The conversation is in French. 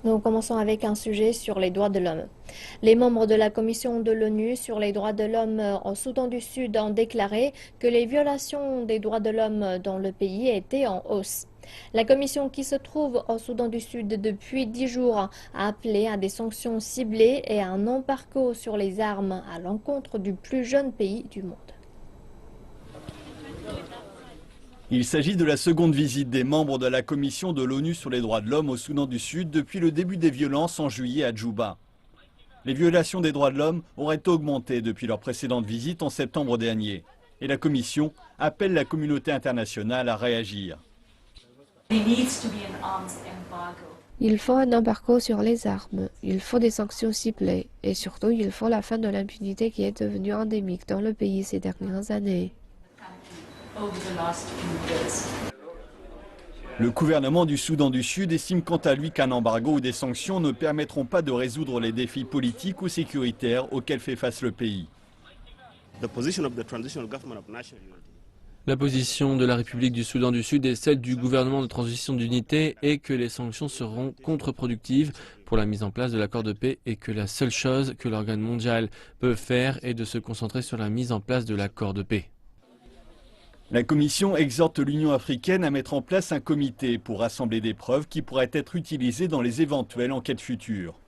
Nous commençons avec un sujet sur les droits de l'homme. Les membres de la Commission de l'ONU sur les droits de l'homme au Soudan du Sud ont déclaré que les violations des droits de l'homme dans le pays étaient en hausse. La commission qui se trouve au Soudan du Sud depuis 10 jours a appelé à des sanctions ciblées et à un embargo sur les armes à l'encontre du plus jeune pays du monde. Il s'agit de la seconde visite des membres de la commission de l'ONU sur les droits de l'homme au Soudan du Sud depuis le début des violences en juillet à Djouba. Les violations des droits de l'homme auraient augmenté depuis leur précédente visite en septembre dernier. Et la commission appelle la communauté internationale à réagir. Il faut un embargo sur les armes, il faut des sanctions ciblées et surtout il faut la fin de l'impunité qui est devenue endémique dans le pays ces dernières années. Le gouvernement du Soudan du Sud estime quant à lui qu'un embargo ou des sanctions ne permettront pas de résoudre les défis politiques ou sécuritaires auxquels fait face le pays. La position de la République du Soudan du Sud et celle du gouvernement de transition d'unité est que les sanctions seront contre-productives pour la mise en place de l'accord de paix et que la seule chose que l'organe mondial peut faire est de se concentrer sur la mise en place de l'accord de paix. La Commission exhorte l'Union africaine à mettre en place un comité pour rassembler des preuves qui pourraient être utilisées dans les éventuelles enquêtes futures.